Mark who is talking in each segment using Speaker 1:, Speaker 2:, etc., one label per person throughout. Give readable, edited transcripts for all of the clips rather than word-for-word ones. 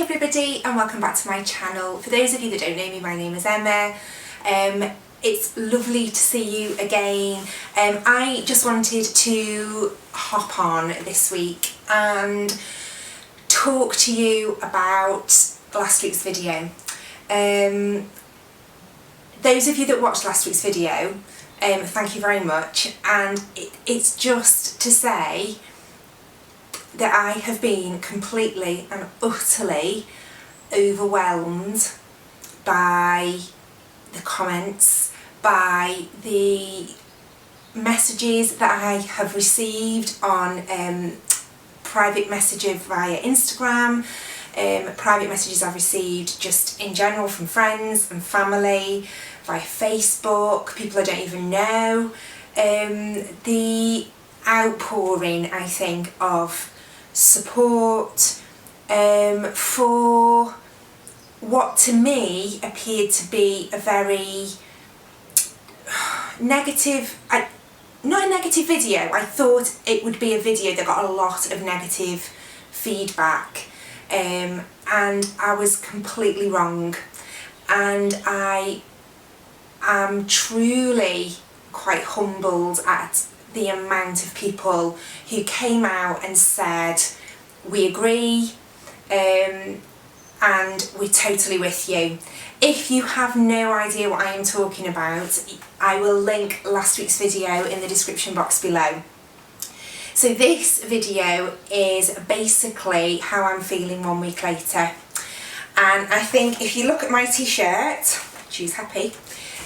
Speaker 1: everybody and welcome back to my channel. For those of you that don't know me, my name is Emma. It's lovely to see you again. I just wanted to hop on this week and talk to you about last week's video. Those of you that watched last week's video, thank you very much, and it's just to say that I have been completely and utterly overwhelmed by the comments, by the messages that I have received on private messages via Instagram, private messages I've received just in general from friends and family, via Facebook, people I don't even know. The outpouring, I think, of support for what to me appeared to be a very negative, not a negative video. I thought it would be a video that got a lot of negative feedback, and I was completely wrong, and I am truly quite humbled at the amount of people who came out and said, we agree, and we're totally with you. If you have no idea what I am talking about, I will link last week's video in the description box below. So this video is basically how I'm feeling 1 week later, and I think if you look at my t-shirt, choose happy,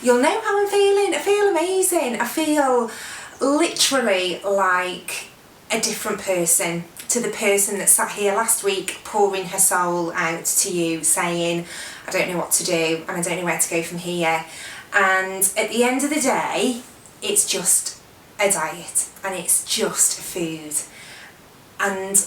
Speaker 1: you'll know how I'm feeling. I feel amazing. I feel literally like a different person to the person that sat here last week pouring her soul out to you, saying, I don't know what to do and I don't know where to go from here. And at the end of the day, it's just a diet and it's just food, and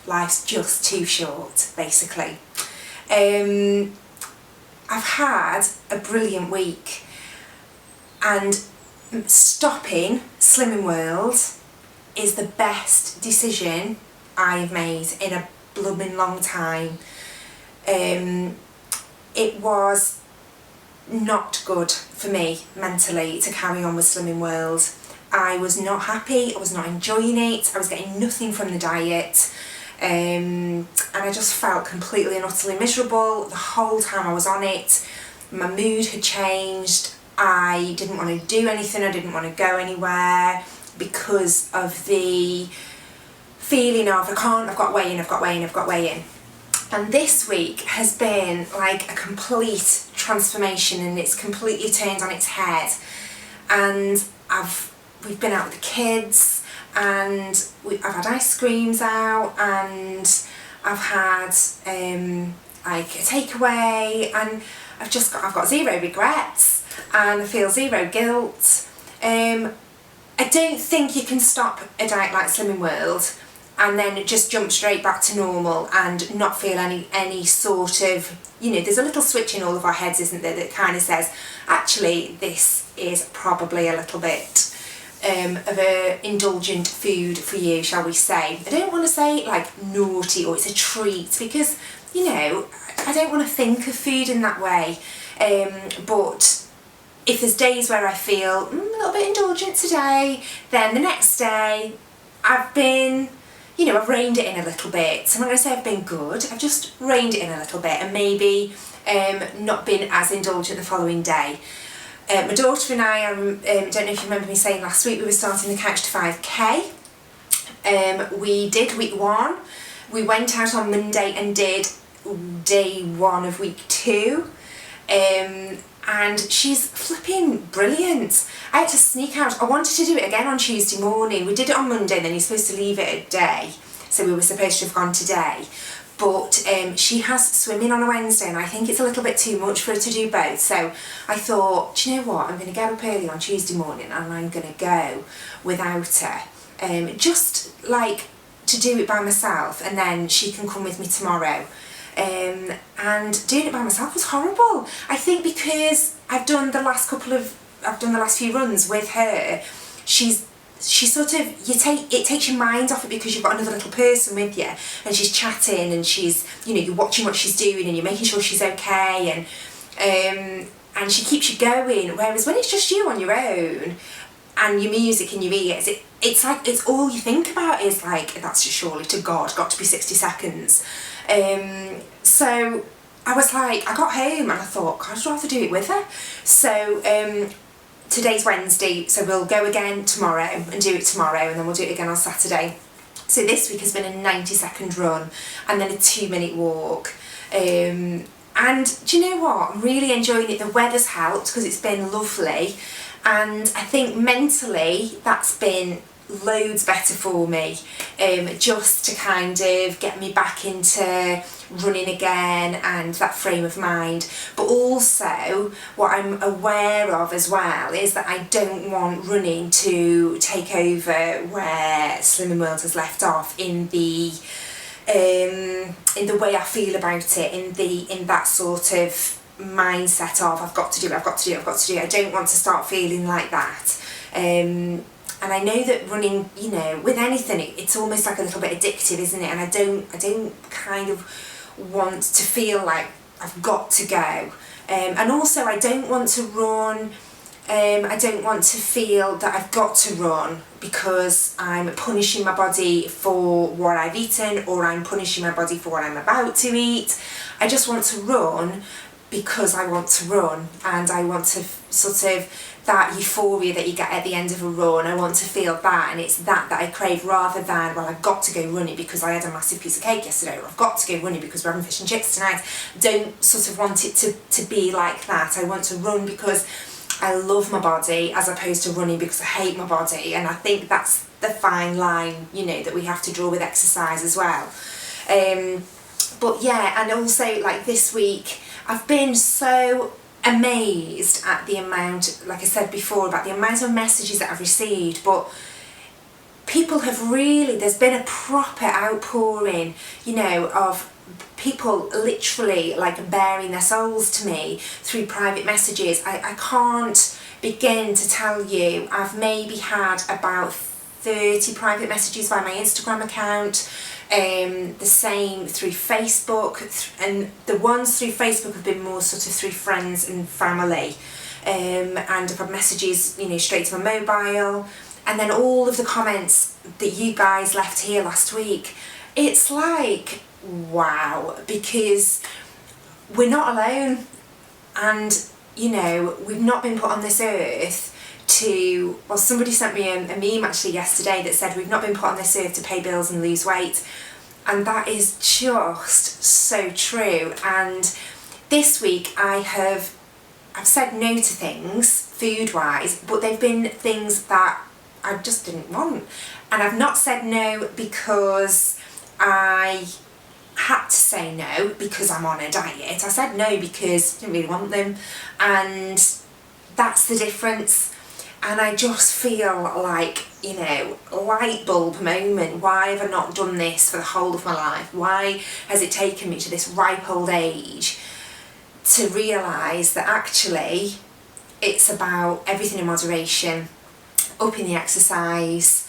Speaker 1: life's just too short, basically. I've had a brilliant week, and stopping Slimming World is the best decision I've made in a blooming long time. It was not good for me mentally to carry on with Slimming World. I was not happy, I was not enjoying it, I was getting nothing from the diet, and I just felt completely and utterly miserable the whole time I was on it. My mood had changed, I didn't want to do anything, I didn't want to go anywhere because of the feeling of I've got weigh in. And this week has been like a complete transformation, and it's completely turned on its head. And we've been out with the kids, and I've had ice creams out, and I've had like a takeaway, and I've got zero regrets, and I feel zero guilt. I don't think you can stop a diet like Slimming World and then just jump straight back to normal and not feel any sort of, there's a little switch in all of our heads, isn't there, that kind of says, actually, this is probably a little bit of a indulgent food for you, shall we say. I don't want to say like naughty or it's a treat, because, I don't want to think of food in that way, but if there's days where I feel a little bit indulgent today, then the next day I've been, I've reined it in a little bit. So I'm not going to say I've been good, I've just reined it in a little bit, and maybe not been as indulgent the following day. My daughter and I don't know if you remember me saying last week, we were starting the Couch to 5k. We did week 1. We went out on Monday and did day 1 of week 2. And she's flipping brilliant. I had to sneak out. I wanted to do it again on Tuesday morning. We did it on Monday, and then you're supposed to leave it a day, so we were supposed to have gone today. But she has swimming on a Wednesday, and I think it's a little bit too much for her to do both. So I thought, do you know what, I'm going to get up early on Tuesday morning and I'm going to go without her. Just like to do it by myself, and then she can come with me tomorrow. And doing it by myself was horrible. I think because I've done the last few runs with her, she's she sort of, it takes your mind off it because you've got another little person with you, and she's chatting, and she's, you know, you're watching what she's doing, and you're making sure she's okay, and she keeps you going. Whereas when it's just you on your own and your music and your ears, it's like, it's all you think about is like, that's just surely to God got to be 60 seconds. So I was like, I got home and I thought, God, I'd rather do it with her. So today's Wednesday, so we'll go again tomorrow and do it tomorrow, and then we'll do it again on Saturday. So this week has been a 90-second run and then a 2-minute walk. And do you know what? I'm really enjoying it. The weather's helped because it's been lovely, and I think mentally that's been loads better for me, just to kind of get me back into running again and that frame of mind. But also what I'm aware of as well is that I don't want running to take over where Slimming World has left off in the way I feel about it, in that sort of mindset of I've got to do it, I've got to do it, I've got to do it. I don't want to start feeling like that. And I know that running, you know, with anything, it's almost like a little bit addictive, isn't it? And I don't kind of want to feel like I've got to go. And also I don't want to run, I don't want to feel that I've got to run because I'm punishing my body for what I've eaten, or I'm punishing my body for what I'm about to eat. I just want to run because I want to run, and I want to sort of, that euphoria that you get at the end of a run, I want to feel that, and it's that I crave, rather than, well, I've got to go running because I had a massive piece of cake yesterday, or I've got to go running because we're having fish and chips tonight. Don't sort of want it to be like that. I want to run because I love my body, as opposed to running because I hate my body. And I think that's the fine line, you know, that we have to draw with exercise as well. But yeah, and also like this week, I've been so amazed at the amount, like I said before, about the amount of messages that I've received, but people have really, there's been a proper outpouring, you know, of people literally like bearing their souls to me through private messages. I can't begin to tell you, I've maybe had about 30 private messages via my Instagram account, the same through Facebook, and the ones through Facebook have been more sort of through friends and family, and I've had messages, you know, straight to my mobile, and then all of the comments that you guys left here last week. It's like, wow, because we're not alone, and you know, we've not been put on this earth to, well, somebody sent me a meme actually yesterday that said we've not been put on this earth to pay bills and lose weight, and that is just so true. And this week I've said no to things food wise, but they've been things that I just didn't want, and I've not said no because I had to say no because I'm on a diet. I said no because I didn't really want them, and that's the difference. And I just feel like, you know, light bulb moment. Why have I not done this for the whole of my life? Why has it taken me to this ripe old age to realise that actually it's about everything in moderation, upping the exercise,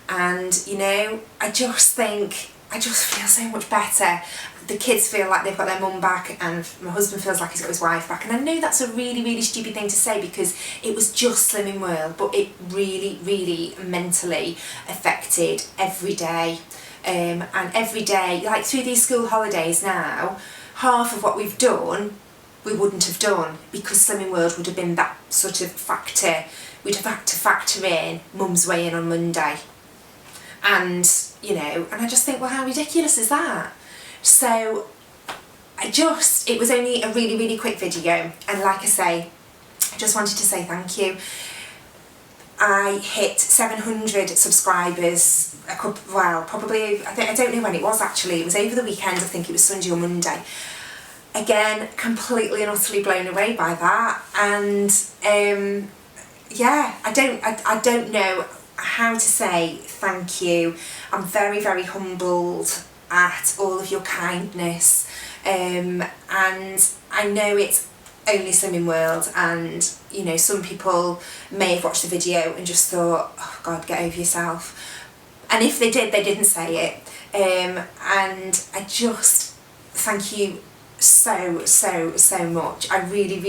Speaker 1: and, you know, I just feel so much better. The kids feel like they've got their mum back, and my husband feels like he's got his wife back. And I know that's a really, really stupid thing to say because it was just Slimming World, but it really, really mentally affected every day. And every day, like through these school holidays now, half of what we've done, we wouldn't have done because Slimming World would have been that sort of factor. We'd have had to factor in mum's weigh-in on Monday. And, you know, and I just think, well, how ridiculous is that? So it was only a really, really quick video, and like I say, I just wanted to say thank you. I hit 700 subscribers probably, I don't know when it was actually, it was over the weekend, I think it was Sunday or Monday. Again, completely and utterly blown away by that, and yeah, I don't know how to say thank you. I'm very, very humbled at all of your kindness, and I know it's only Slimming World, and you know, some people may have watched the video and just thought, oh God, get over yourself. And if they did, they didn't say it. And I just thank you so much. I really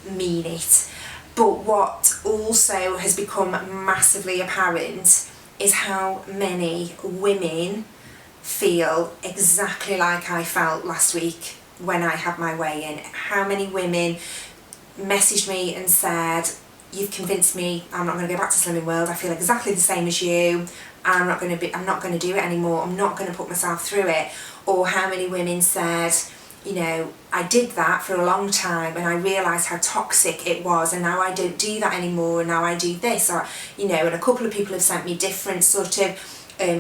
Speaker 1: mean it. But what also has become massively apparent is how many women feel exactly like I felt last week when I had my weigh-in. How many women messaged me and said, you've convinced me, I'm not going to go back to Slimming World, I feel exactly the same as you, I'm not going to do it anymore, I'm not going to put myself through it. Or how many women said, you know, I did that for a long time and I realised how toxic it was, and now I don't do that anymore, and now I do this. Or, you know, and a couple of people have sent me different sort of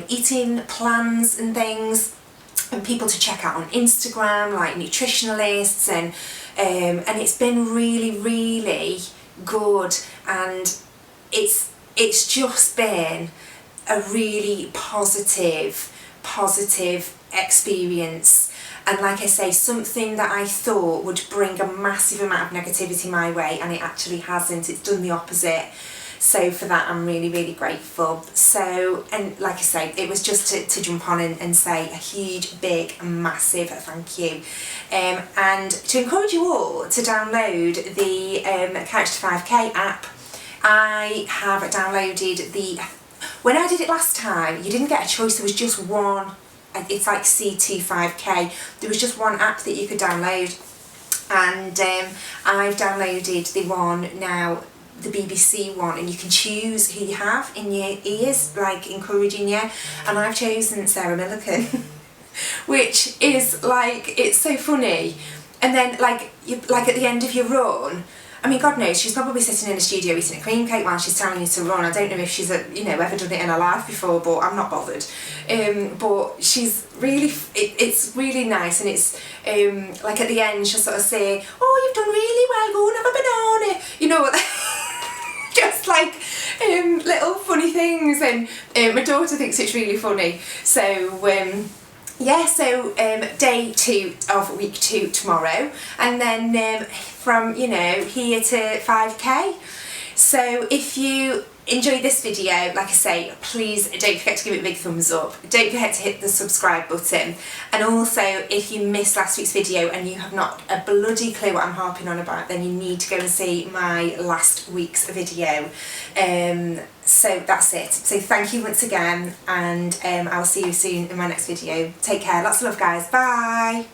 Speaker 1: eating plans and things, and people to check out on Instagram, like nutritionalists, and it's been really good, and it's just been a really positive experience. And like I say, something that I thought would bring a massive amount of negativity my way, and it actually hasn't. It's done the opposite. So for that, I'm really grateful. So, and like I say, it was just to jump on and say a huge, big, massive thank you. And to encourage you all to download the Couch to 5K app. I have downloaded when I did it last time, you didn't get a choice, there was just one. It's like C25K. There was just one app that you could download, and I've downloaded the one now, the BBC one, and you can choose who you have in your ears, like encouraging you, and I've chosen Sarah Millican, which is like, it's so funny. And then like at the end of your run, I mean, God knows, she's probably sitting in a studio eating a cream cake while she's telling you to run. I don't know if she's ever done it in her life before, but I'm not bothered. But she's really, it's really nice, and it's like at the end she'll sort of say, oh, you've done really well, go and have a banana, you know, just like little funny things, and my daughter thinks it's really funny. So yeah, so day 2 of week 2 tomorrow, and then from, you know, here to 5K. So if you enjoyed this video, like I say, please don't forget to give it a big thumbs up. Don't forget to hit the subscribe button. And also, if you missed last week's video and you have not a bloody clue what I'm harping on about, then you need to go and see my last week's video. So that's it. So thank you once again, and I'll see you soon in my next video. Take care. Lots of love, guys. Bye.